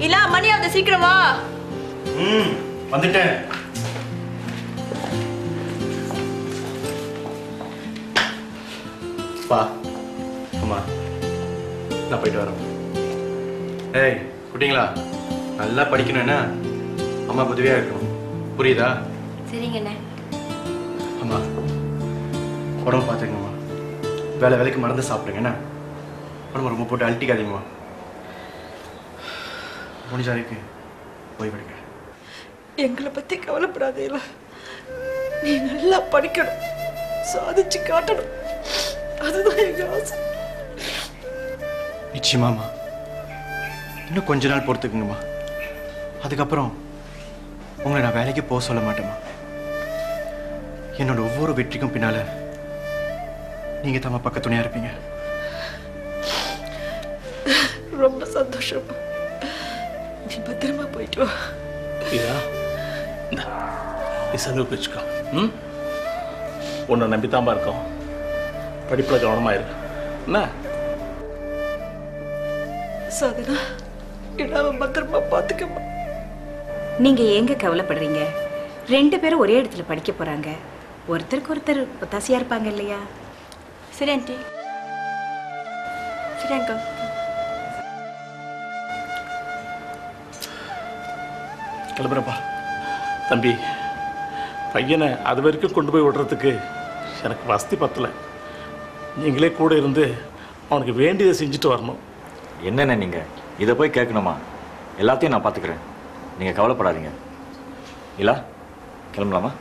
இல்ல மணி ஆகுது, சீக்கிரம் வா. வந்துட்டேன். பா அம்மா நான் போயிட்டு வரேன். ஏய் குட்டிங்களா, நல்லா படிக்கணும் என்ன, அம்மா உதவியா இருக்கணும், புரியுதா? சரிங்கண்ணே. அம்மா உடம்பு பார்த்துக்கங்கம்மா, வேலைக்கு மறந்து சாப்பிடுங்க என்ன, உடம்பு ரொம்ப போட்டு அழட்டிக்காதீங்கம்மா, முடிஞ்ச வரைக்கும் ஓய்வெடுங்க. எங்களை பத்தி கவலைப்படாதே, நீ நல்லா படிக்கணும், சாதிச்சு காட்டணும், அதுதான் எங்க ஆசை. நிச்சயமாம்மா, இன்னும் கொஞ்ச நாள் பொறுத்துக்குங்கம்மா, அதுக்கப்புறம் உங்களை நான் வேலைக்கு போக சொல்ல மாட்டேம்மா. என்னோட ஒவ்வொரு வெற்றிக்கும் பின்னால நீங்க தான் பக்கத்துணையா இருப்பீங்க. ரொம்ப சந்தோஷம். நீ பத்திரமா போயிட்டு வா. செலவுக்கு வச்சுக்கோ. உன்னை நம்பித்தாம்பா இருக்கோம், படிப்புல கவனமா இருக்கு என்ன. சாதனா, இடாம பத்திரமா பாத்துக்கம்மா. நீங்க ஏங்க கவலைப்படுறீங்க? 2 பேரும் ஒரே இடத்துல படிக்க போறாங்க, ஒருத்தருக்கு ஒருத்தர் ஒத்தாசையா இருப்பாங்க இல்லையா? சரி ஆண்டி. சரி அங்கிள். கிளம்புறப்பா. தம்பி, பையனை அது வரைக்கும் கொண்டு போய் விடுறதுக்கு எனக்கு வசதி பத்தலை. நீங்களே கூட இருந்து அவனுக்கு வேண்டியதை செஞ்சுட்டு வரணும். என்னென்ன நீங்கள் இதை போய் கேட்கணுமா? எல்லாத்தையும் நான் பார்த்துக்கிறேன், நீங்கள் கவலைப்படாதீங்க. இல்லா கிளம்பலாமா?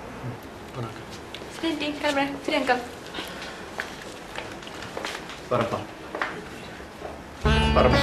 சரி ஆண்டி, கிளம்புறேன். சரி அங்கிள். வரப்பா வரப்பா.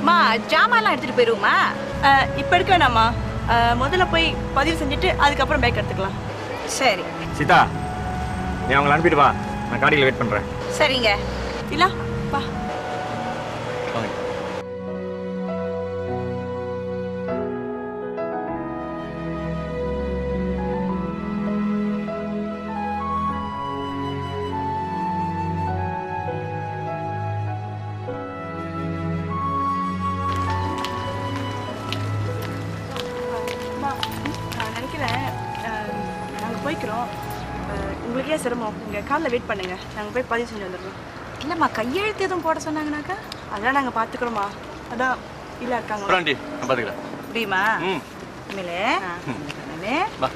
அம்மா ஜாமான்லாம் எடுத்துட்டு போயிருவோமா? இப்போ எடுக்க வேணாம்மா. முதல்ல போய் பதிவு செஞ்சுட்டு அதுக்கப்புறம் பேக் எடுத்துக்கலாம். சரி சீதா, நீ அவங்களை அனுப்பிட்டு வா, நான் காடியில் வெயிட் பண்ணுறேன். சரிங்க. இல்ல வா. வாங்க. நான் நினைக்கிறேன் நாங்கள் போய்க்கிறோம். உங்களுக்கே சிரமம், நீங்கள் காலில் வெயிட் பண்ணுங்க, நாங்கள் போய் பதிவு செஞ்சு வந்துடுறோம். இல்லம்மா கையெழுத்து எதுவும் போட சொன்னாங்கனாக்கா? அதெல்லாம் நாங்கள் பார்த்துக்குறோம்மா. அதான் இல்லை இருக்காங்க. அப்புறம் ஆண்டி நான் பார்த்துக்கிறேன். அப்படியுமா? ம் மேலே மேலே வா.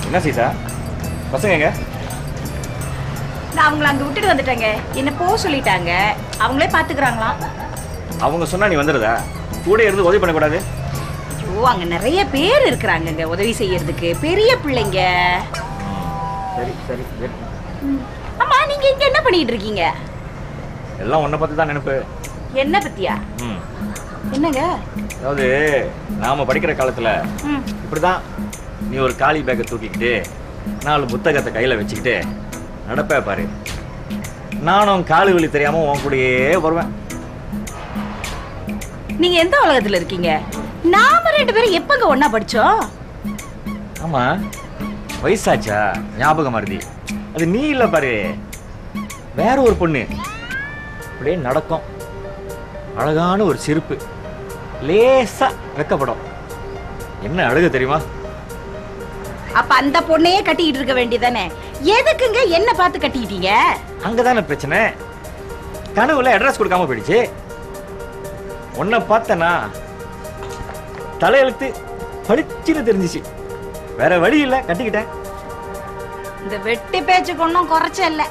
என்ன சீதா, பசங்க எங்க? நான் அவங்கள அங்கே விட்டுட்டு வந்துட்டேங்க. என்ன போக சொல்லிட்டாங்க, அவங்களே பார்த்துக்கிறாங்களாம். அவங்க சொன்னா நீ வந்துடுதா? கூட இருந்து உதவி பண்ணக்கூடாது? ஐயோ அங்கே நிறைய பேர் இருக்கிறாங்கங்க உதவி செய்யறதுக்கு, பெரிய பிள்ளைங்க. சரி சரி. ஆமா நீங்க இங்க என்ன பண்ணிட்டு இருக்கீங்க? எல்லாம் உன்னை பற்றி தான் நினைப்பு. என்ன பத்தியா? ம். என்னங்க? அதாவது நாம படிக்கிற காலத்துல ம். இப்படிதான், நீ ஒரு காலி பேக்கை தூக்கிக்கிட்டு 4 புத்தகத்தை கையில வச்சுக்கிட்டு நடப்பே பாரு. நானும் காலு வலி தெரியாம உன் கூடயே வருவேன். நீங்க எந்த உலகத்துல இருக்கீங்க? நாம 2 பேரும் எப்பங்க ஒண்ணா படிச்சோம்? ஆமா, வயசாச்சா ஞாபகம் மருதி. அது நீ இல்ல பாரு, வேற ஒரு பொண்ணு. அப்படியே நடக்கும், அழகான ஒரு சிரிப்பு, லேசா வெக்கப்படும். என்ன அழகு தெரியுமா? அப்ப அந்த பொண்ணையே கட்டிக்கிட்டு இருக்க வேண்டியதானே? எதுக்குங்க என்ன பார்த்து கட்டிக்கிட்டீங்க? அங்கதானே பிரச்சனை. கனவுல அட்ரஸ் கொடுக்காம போயிடுச்சு. உன்னை பார்த்தனா தலையெழுத்து படிச்சுன்னு தெரிஞ்சிச்சு. வேற வழி இல்ல, கட்டிக்கிட்டேன். இந்த வெட்டி பேச்சுக்கு ஒன்றும் குறைச்ச இல்ல.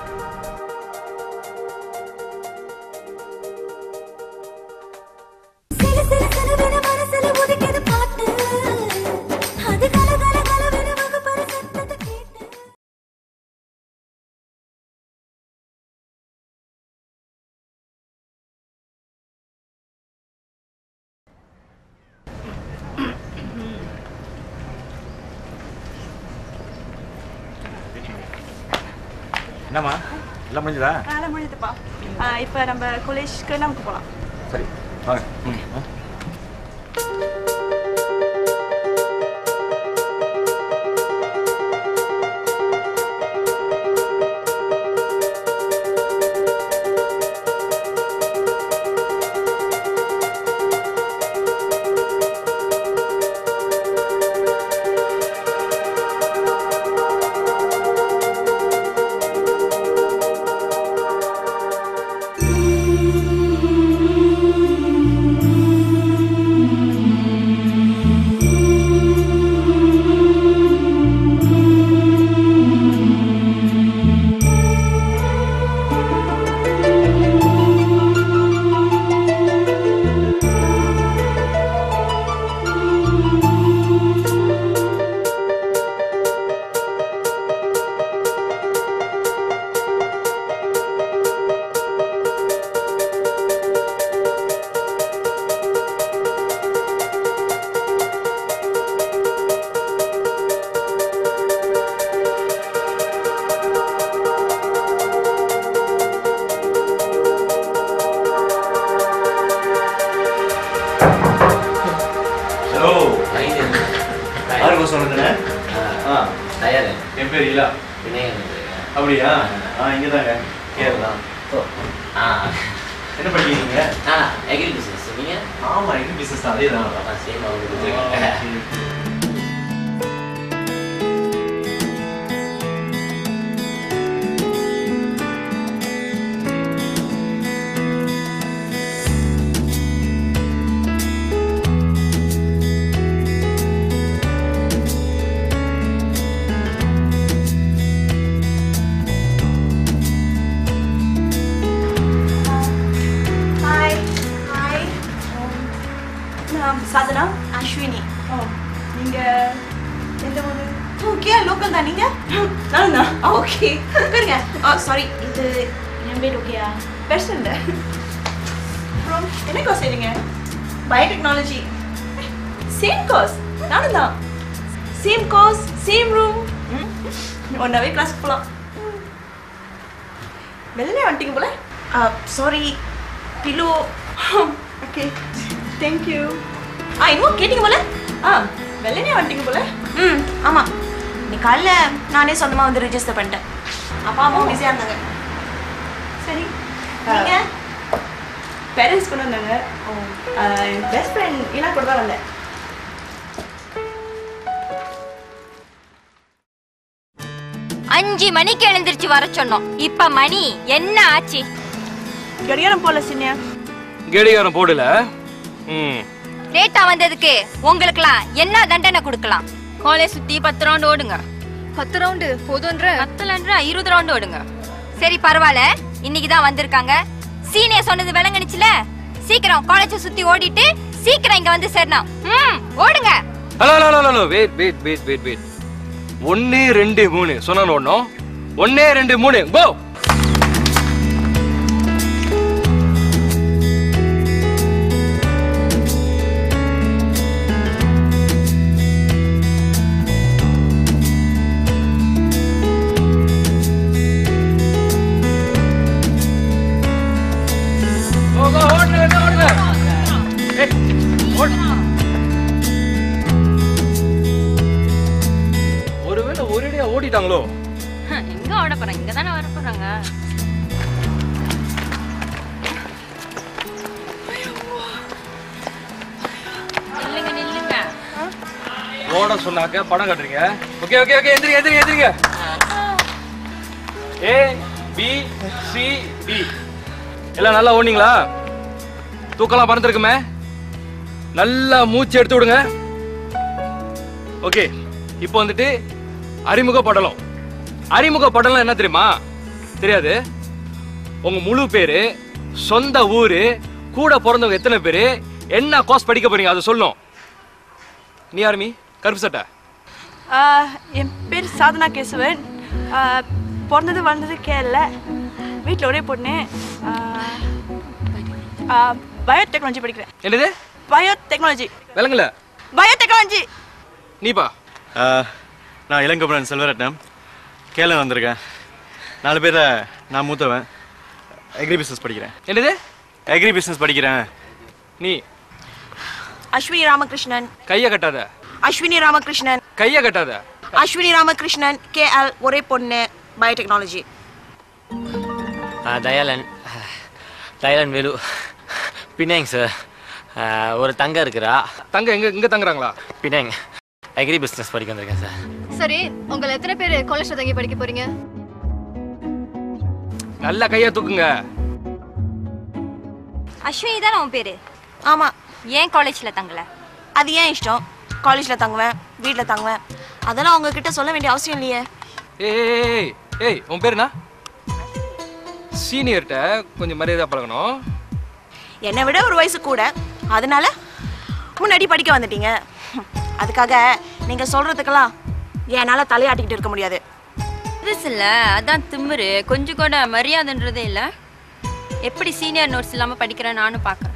என்னம்மா, எல்லாம் முடிஞ்சதா? அதெல்லாம் முடிஞ்சுதுப்பா. இப்போ நம்ம காலேஜ்க்கு நமக்கு போகலாம். சரி வாங்க. ஹலோ யாருக்கு சொன்னதுண்ணே? தயார் என் பேர் இல்லா. அப்படியா? இங்கே தாங்க கேரளா. என்ன படிக்கிறீங்க? Agri business. நீங்கள்? ஆமாம், எக்ரி பிஸ்னஸ் அதே தான். சேம் அவங்க. சாதனா. அஸ்வினி. நீங்க எந்த ஊரு? ஓகே, லோக்கல் தான். நீங்க? நான் தான். ஓகே, உட்காருங்க. சாரி, இது என் பேர் ஓகேயா? பெருசு இல்லை. அப்புறம் என்ன கோர்ஸ் செய்றீங்க? பயோடெக்னாலஜி. Same course. நானும் தான். Same course, same room. ஒன்னாவே கிளாஸ்க்கு போகலாம். வெளியே வந்துட்டீங்க போல. சாரி, பிலோ. Okay, thank you. இன்னும் கேட்டீங்க போல. வெள்ளனே வந்துட்டீங்க போல. ஆமாம், இன்னைக்கு காலைல நானே சொந்தமாக வந்து ரிஜிஸ்டர் பண்ணிட்டேன். அப்பா அம்மாவும் பிஸியாக இருந்தாங்க. சரி, நீங்கள்? பேரண்ட்ஸ் கொண்டு வந்தாங்க. என் பெஸ்ட் ஃப்ரெண்ட் இலா கூட தான் வந்தேன். அஞ்சு மணிக்கு எழுந்திருச்சு வர சொன்னோம். இப்ப மணி என்ன ஆச்சு? கடிகாரம் போல சின்ன. கடிகாரம் போடல. லேட்டா வந்ததுக்கு உங்களுக்குலாம் என்ன தண்டனை கொடுக்கலாம்? காலேஜ் சுத்தி 10 ரவுண்ட் ஓடுங்க. 10 ரவுண்டு போதும்ன்ற? 20 ரவுண்ட் ஓடுங்க. சரி பரவாயில்ல, இன்னைக்கு தான் வந்திருக்காங்க. சீனியர் சொன்னது விளங்குனுச்சுல, சீக்கிரம் காலேஜ் சுத்தி ஓடிட்டு சீக்கிரம் இங்க வந்து சேரணும். ஓடுங்க. Hello hello hello, wait wait wait wait wait. 1 2 3 சொன்னா ஓடணும். 1 2 3 கோ. ஒருவேளை ஒரேடியா ஓடிட்டாங்களோ? எங்க ஓட போறாங்க? இங்க தானே வர போறாங்க. நில்லுங்க நில்லுங்க. ஓட சொன்னாக்க படம் காட்டுறீங்க. ஓகே ஓகே ஓகே, எந்திரிங்க எந்திரிங்க எந்திரிங்க. A B C D எல்லாம் நல்லா ஓடுனீங்களா? தூக்கலாம் பறந்துருக்குமே. நல்லா மூச்சு எடுத்து விடுங்க. ஓகே, இப்போ வந்துட்டு அறிமுக படலம். அறிமுக படலம் என்ன தெரியுமா? தெரியாது. உங்க முழு பேரு, சொந்த ஊரு, கூட பிறந்தவங்க எத்தனை பேரு, என்ன கோர்ஸ் படிக்க போறீங்க அதை சொல்லணும். நீ யாருமி? கருப்பு சட்டை. என் பேர் சாதனா கேசவன். பிறந்தது வளர்ந்தது கேரள. வீட்டில் ஒரே பொண்ணு. பயோடெக்னாலஜி படிக்கிறேன். என்னது? பயோடெக்னாலஜி. விளங்கல? பயோடெக்னாலஜி. நீப்பா? நான் இளங்கோபுரன் செல்வரட்னம். கேரளா வந்திருக்கேன். 4 பேரை நான் மூத்தவன். அக்ரி பிஸ்னஸ் படிக்கிறேன். என்னது? அக்ரி பிஸ்னஸ் படிக்கிறேன். நீ? அஸ்வினி ராமகிருஷ்ணன். கையை கட்டாத. அஸ்வினி ராமகிருஷ்ணன். கையை கட்டாத. அஸ்வினி ராமகிருஷ்ணன். KL, ஒரே பொண்ணு, biotechnology. Dayalan. Dayalan Velu. Penang sir. ஒரு தங்க இருக்கிறா. தங்க எங்க தங்குறாங்களா? பினாங். அக்ரி பிஸ்னஸ் படிக்க வந்திருக்கேன் சார். சரி, உங்களை எத்தனை பேர் காலேஜ்ல தங்கி படிக்க போறீங்க? நல்ல கையை தூக்குங்க. அஸ்வினி தானே உன் பேரு? ஆமாம். ஏன் காலேஜ்ல தங்கல? அது ஏன் இஷ்டம். காலேஜில் தங்குவேன், வீட்டில் தங்குவேன். அதெல்லாம் உங்ககிட்ட சொல்ல வேண்டிய அவசியம் இல்லையே. ஏய் ஏய், உன் பேர் என்ன? சீனியர்கிட்ட கொஞ்சம் மரியாதை பழகணும். என்னை விட ஒரு வயசு கூட, அதனால முன்னாடி படிக்க வந்துட்டீங்க. அதுக்காக நீங்கள் சொல்கிறதுக்கெல்லாம் என்னால் தலையாட்டிக்கிட்டு இருக்க முடியாது. இல்ல, அதான் திமிரு. கொஞ்சம் கூட மரியாதைன்றதே இல்லை. எப்படி சீனியர் நோட்ஸ் இல்லாமல் படிக்கிறேன் நானும் பார்க்குறேன்.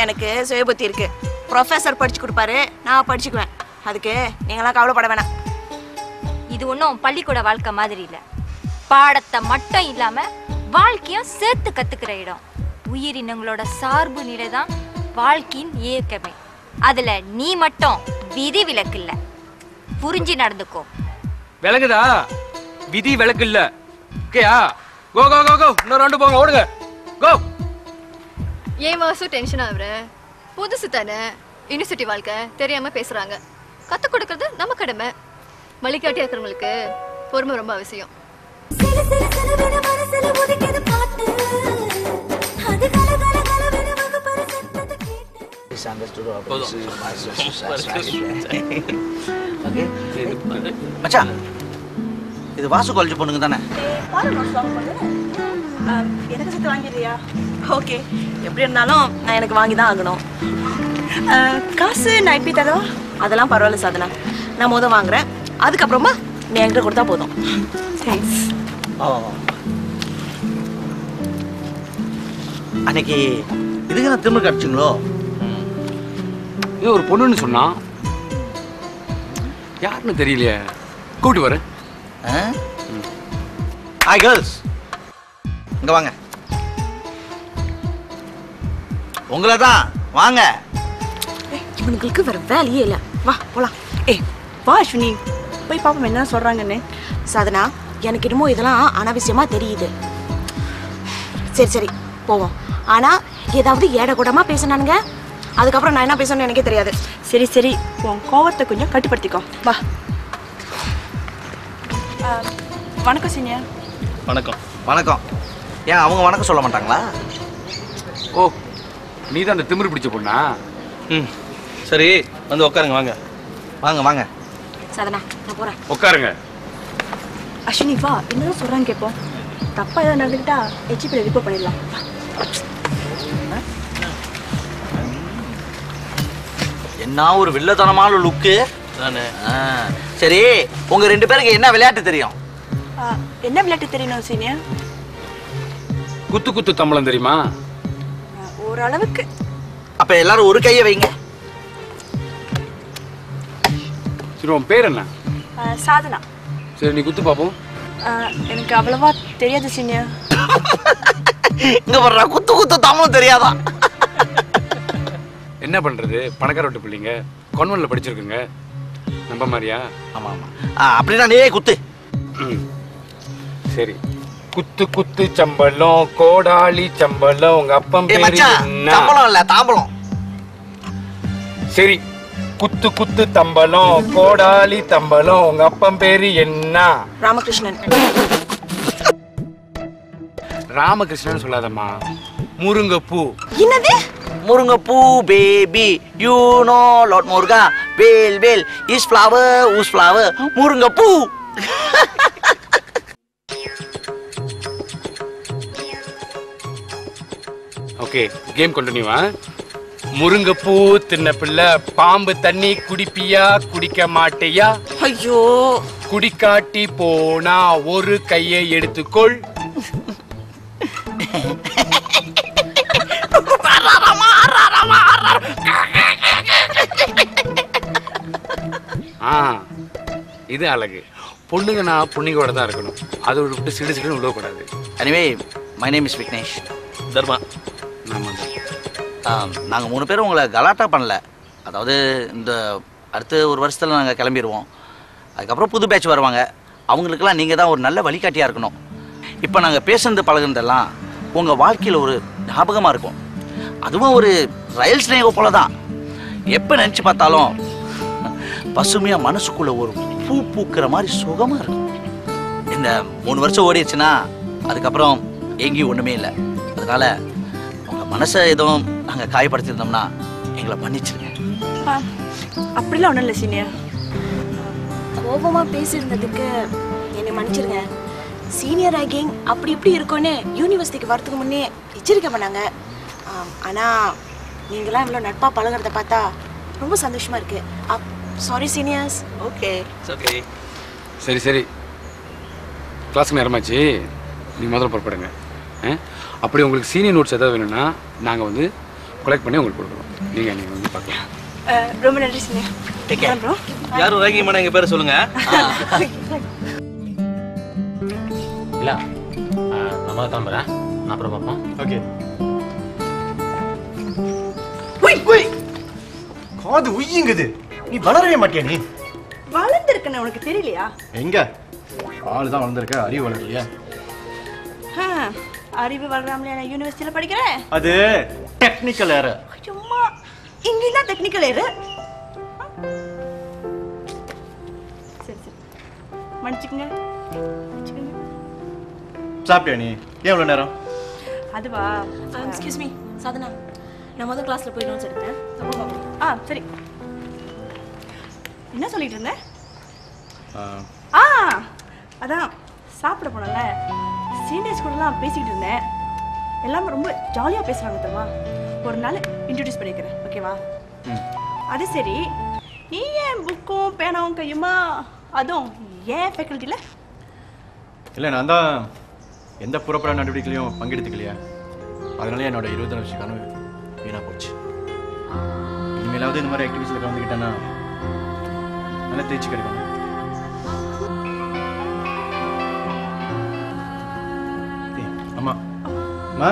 எனக்கு சுயபுத்தி இருக்கு. ப்ரொஃபஸர் படிச்சு கொடுப்பாரு, நான் படிச்சுக்குவேன். அதுக்கு நீங்களாம் கவலைப்பட வேணாம். இது ஒன்றும் பள்ளிக்கூட வாழ்க்கை மாதிரி இல்லை. பாடத்தை மட்டும் இல்லாமல் வாழ்க்கையும் சேர்த்து கற்றுக்கிற இடம். உயிரினங்களோட சார்பு நிலை தான் வாழ்க்கையின் இயக்கமே. அதுல நீ மட்டும் விதி விலக்கு இல்ல. புரிஞ்சு நடந்துக்கோ. விலகுதா? விதி விலக்கு இல்ல. ஓகேயா? கோ கோ கோ கோ. இன்னொரு ரவுண்ட் போங்க, ஓடுங்க. கோ. ஏன் வாசு டென்ஷன் ஆகுற? புதுசு தானே, யூனிவர்சிட்டி வாழ்க்கை தெரியாம பேசுறாங்க. கத்து கொடுக்கறது நம்ம கடமை. வழிகாட்டியா இருக்கிறவங்களுக்கு பொறுமை ரொம்ப அவசியம். மச்சான், இது வாசு காலேஜ் பொண்ணுங்க தானே? எனக்கு சேர்த்து வாங்கிடுறியா? ஓகே, எப்படி இருந்தாலும் நான் எனக்கு வாங்கி தான் ஆகணும். காசு நான் எப்படி தரவா? அதெல்லாம் பரவாயில்ல சாதனா, நான் மொதல் வாங்குறேன், அதுக்கப்புறமா நீ என்கிட்ட கொடுத்தா போதும். தேங்க்ஸ். அன்னைக்கு இதுக்கு நான் திரும்ப கிடச்சிங்களோ? இது ஒரு பொண்ணுன்னு சொன்னா, யாருன்னு தெரியலையே. கூப்பிட்டு வரேன். ஹாய் கேர்ள்ஸ், இங்க வாங்க. உங்களை தான், வாங்க. இவனுங்களுக்கு வேற வேலையே இல்லை. வா போலாம். வா அஸ்வினி, போய் பாப்போம் என்ன சொல்றாங்கன்னு. சாதனா, எனக்கு என்னமோ இதெல்லாம் அனாவசியமா தெரியுது. சரி சரி போவோம். ஆனா ஏதாவது ஏடக்கூடமா பேசினானுங்க, அதுக்கப்புறம் நான் என்ன பேசணும்னு எனக்கே தெரியாது. சரி சரி, உன் கோவத்தை கொஞ்சம் கட்டுப்படுத்திக்கோ. வா. வணக்கம் சீனியர். வணக்கம். வணக்கம். ஏன் அவங்க வணக்கம் சொல்ல மாட்டாங்களா? ஓ, நீ தான் அந்த திமிரு பிடிச்ச பொண்ணா? சரி, வந்து உட்காருங்க. வாங்க வாங்க வாங்க. சாதனா, நான் போறேன். உட்காருங்க. அஸ்வினி வா, என்னதான் சொல்றாங்க கேட்போம். தப்பா ஏதாவது நடந்துக்கிட்டா ஹெச்பியில் ரிப்போர்ட் பண்ணிடலாம். என்ன ஒரு வில்லத்தனமான லுக்கு. சரி, உங்க ரெண்டு பேருக்கு என்ன விளையாட்டு தெரியும்? என்ன விளையாட்டு தெரியணும் சீனியர்? குத்து குத்து தம்பளம் தெரியுமா? ஓரளவுக்கு. அப்ப எல்லாரும் ஒரு கையை வைங்க. சரி, உன் பேர் என்ன? சாதனா. சரி, நீ குத்து பாப்போம். எனக்கு அவ்வளவா தெரியாது சீனியர். இங்க வர்ற குத்து குத்து தம்பளம் தெரியாதா? என்ன பண்றது, பணக்கார விட்டு பிள்ளைங்க, கான்வென்ட்ல படிச்சிருக்குங்க. நம்ப மாதிரியா? ஆமா ஆமா. அப்படின்னா நீயே குத்து. சரி, குத்து குத்து சம்பளம், கோடாலி சம்பளம், உங்க அப்பன் பேரு என்ன? சம்பளம் இல்ல, தாம்பளம். சரி, குத்து குத்து தம்பளம், கோடாலி தம்பளம், உங்க அப்பன் பேரு என்ன? ராமகிருஷ்ணன். ராமகிருஷ்ணன் சொல்லாதம்மா, முருங்கப்பூ. என்னது? முருங்கப்பூ baby, you know lord Muruga, வேல் வேல் இஸ் ஃப்ளவர் ஊஸ் ஃப்ளவர், முருங்கப்பூ. ஓகே, கேம் கண்டினியூவா? முருங்கப்பூ தின்ன பிள்ளை, பாம்பு தண்ணி குடிப்பியா குடிக்க மாட்டியா? ஐயோ, குடிக்காட்டி போனா ஒரு கையை எடுத்துக்கொள். இது அழகு. பொண்ணுங்கன்னா பொண்ணுங்களோட தான் இருக்கணும், அதை விட்டு சிடு சிடுன்னு விடக்கூடாது. Anyway, my name is Vignesh. Dharma. நாங்கள் 3 பேரும் உங்களை கலாட்டா பண்ணல. அதாவது இந்த அடுத்த ஒரு வருஷத்தில் நாங்கள் கிளம்பிடுவோம். அதுக்கப்புறம் புது பேட்ச் வருவாங்க. அவங்களுக்கெல்லாம் நீங்கள் தான் ஒரு நல்ல வழிகாட்டியாக இருக்கணும். இப்போ நாங்கள் பேசுனது பழகுனதெல்லாம் உங்கள் வாழ்க்கையில் ஒரு ஞாபகமாக இருக்கும். அதுவும் ஒரு ரயில் ஸ்னேகோ போல தான். எப்போ நினச்சி பார்த்தாலும் பசுமையாக மனசுக்குள்ளே ஒரு பூ பூக்கிற மாதிரி சுகமாக இருக்கும். இந்த 3 வருஷம் ஓடிடுச்சுன்னா அதுக்கப்புறம் எங்கேயும் ஒன்றுமே இல்லை. அதனால் உங்கள் மனசை எதுவும் நாங்கள் காயப்படுத்தியிருந்தோம்னா எங்களை மன்னிச்சிருங்க. அப்படிலாம் ஒன்றும் இல்லை சீனியர். கோபமாக பேசியிருந்ததுக்கு என்னை மன்னிச்சிருங்க. சீனியர் ரேங்கிங் அப்படி இப்படி இருக்கும்னு யூனிவர்சிட்டிக்கு வரதுக்கு முன்னே எச்சரிக்கை பண்ணாங்க. ஆனால் நீங்களாம் இவ்வளோ நட்பாக பழகிறத பார்த்தா ரொம்ப சந்தோஷமாக இருக்குது. Sorry seniors. Okay okay. சரி சரி, கிளாஸுக்கு நேரமாச்சு, நீங்கள் முதல்ல புறப்படுங்க. அப்படி உங்களுக்கு சீனியர் நோட்ஸ் எதாவது வேணும்னா நாங்கள் வந்து கலெக்ட் பண்ணி உங்களுக்கு கொடுக்குறோம். நீங்கள் வந்து பார்க்கலாம். ரொம்ப நன்றி சீனியர். ப்ரோ, யாரும் ரேங்கிங் பண்ண எங்கள் பேரை சொல்லுங்கள். இல்லை, நம்ம கிளம்புறேன், நான் அப்புறம் பார்ப்போம். ஓகே. காது உய்யுங்குது. நீ வளரவே மாட்டியா நீ? வளர்ந்துருக்கேன்னு உனக்கு தெரியலையா? எங்க ஆளு தான் வளர்ந்துருக்க, அறிவு வளரலையா? அறிவு வளராமலையா நான் யூனிவர்சிட்டியில படிக்கிறேன்? அது டெக்னிக்கல் ஏர். சும்மா இங்கெல்லாம் டெக்னிக்கல் ஏர். சரி சரி மன்னிச்சுக்கங்க. சாப்பிட்டியா நீ? ஏன் இவ்வளோ நேரம்? அதுவா, எக்ஸ்கியூஸ் மீ சாதனா, நான் முதல் கிளாஸ்ல போய் நோட்ஸ் எடுத்தேன். சரி. என்ன சொல்லிட்டு இருந்தேன்? அதான் சாப்பிட போனல, சீனியர்ஸ் கூடலாம் பேசிக்கிட்டு இருந்தேன். எல்லாமே ரொம்ப ஜாலியாக பேசுகிறாங்க தெரியுமா? ஒரு நாள் இன்ட்ரடியூஸ் பண்ணிக்கிறேன், ஓகேவா? அது சரி, நீ ஏன் புக்கும் பேனாவும் கையுமா, அதுவும் ஏன் ஃபேக்கல்ட்டியில்? இல்லை, நான் தான் எந்த புறப்பட நடவடிக்கையிலையும் பங்கெடுத்துக்கலையா, அதனால என்னோட 20 வருஷ கனவு வீணாக போச்சு. இனிமேலாவது இந்த மாதிரி ஆக்டிவிட்டிஸில் கலந்துக்கிட்டேன்னா நல்லா தேய்ச்சி கிடைக்கும். அம்மா அம்மா